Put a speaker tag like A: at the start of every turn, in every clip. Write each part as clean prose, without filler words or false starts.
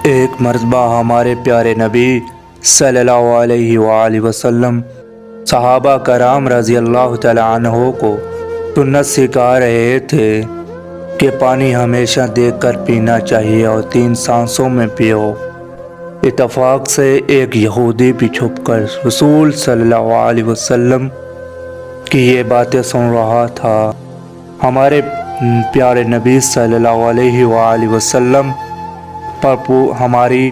A: ایک مرتبہ ہمارے پیارے نبی صلی اللہ علیہ وآلہ وسلم صحابہ کرام رضی اللہ تعالی عنہ کو سنت سکھا رہے تھے کہ پانی ہمیشہ دیکھ کر پینا چاہیے اور 3 سانسوں میں پیو۔ اتفاق سے ایک یہودی بھی چھپ کر رسول صلی اللہ علیہ وسلم کی یہ باتیں سن رہا تھا۔ ہمارے پیارے نبی صلی اللہ علیہ وآلہ وسلم پر ہماری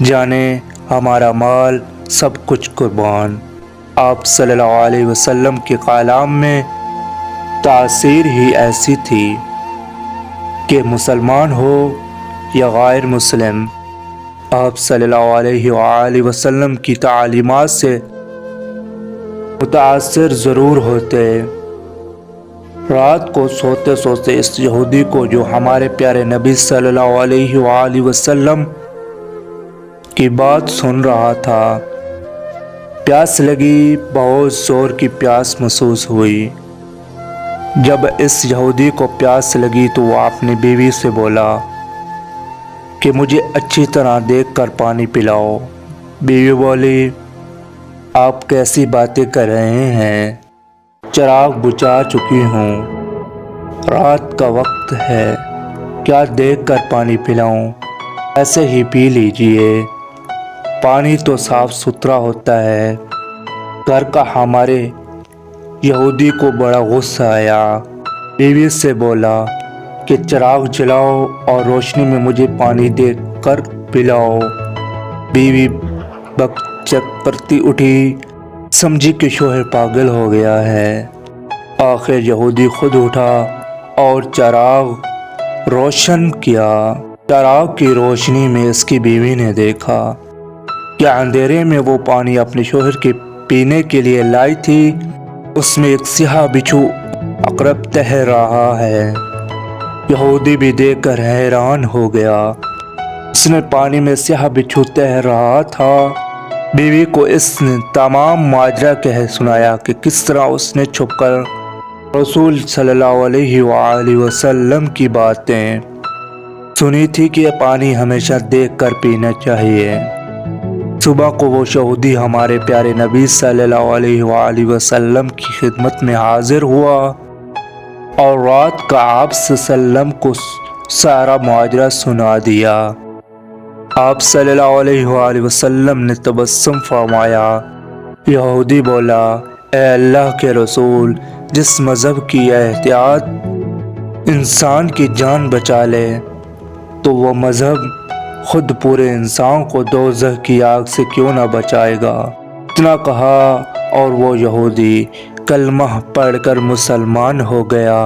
A: جانیں، ہمارا مال، سب کچھ قربان۔ آپ صلی اللہ علیہ وسلم کے کلام میں تاثیر ہی ایسی تھی کہ مسلمان ہو یا غیر مسلم، آپ صلی اللہ علیہ وآلہ وسلم کی تعلیمات سے متاثر ضرور ہوتے۔ رات کو سوتے سوتے اس یہودی کو، جو ہمارے پیارے نبی صلی اللہ علیہ وآلہ وسلم کی بات سن رہا تھا، پیاس لگی، بہت زور کی پیاس محسوس ہوئی۔ جب اس یہودی کو پیاس لگی تو وہ اپنی بیوی سے بولا کہ مجھے اچھی طرح دیکھ کر پانی پلاؤ۔ بیوی بولی، آپ کیسی باتیں کر رہے ہیں؟ چراغ بجھا چکی ہوں، رات کا وقت ہے، کیا دیکھ کر پانی پلاؤں؟ ایسے ہی پی لیجئے، پانی تو صاف ستھرا ہوتا ہے۔ گھر کا ہمارے یہودی کو بڑا غصہ آیا، بیوی سے بولا کہ چراغ جلاؤ اور روشنی میں مجھے پانی دے کر پلاؤ۔ بیوی بک چک کرتی اٹھی، سمجھی کہ شوہر پاگل ہو گیا ہے۔ آخر یہودی خود اٹھا اور چراغ روشن کیا۔ چراغ کی روشنی میں اس کی بیوی نے دیکھا کہ اندھیرے میں وہ پانی اپنے شوہر کے پینے کے لیے لائی تھی، اس میں ایک سیاہ بچھو عقرب تیر رہا ہے۔ یہودی بھی دیکھ کر حیران ہو گیا، اس نے پانی میں سیاہ بچھو تیر رہا تھا۔ بیوی کو اس نے تمام ماجرا کہہ سنایا کہ کس طرح اس نے چھپ کر رسول صلی اللہ علیہ وآلہ وسلم کی باتیں سنی تھی کہ پانی ہمیشہ دیکھ کر پینا چاہیے۔ صبح کو وہ یہودی ہمارے پیارے نبی صلی اللہ علیہ وآلہ وسلم کی خدمت میں حاضر ہوا اور رات کا آپ صلی اللہ علیہ وسلم کو سارا ماجرا سنا دیا۔ آپ صلی اللہ علیہ وآلہ وسلم نے تبسم فرمایا۔ یہودی بولا، اے اللہ کے رسول، جس مذہب کی احتیاط انسان کی جان بچا لے تو وہ مذہب خود پورے انسان کو دوزخ کی آگ سے کیوں نہ بچائے گا۔ اتنا کہا اور وہ یہودی کلمہ پڑھ کر مسلمان ہو گیا۔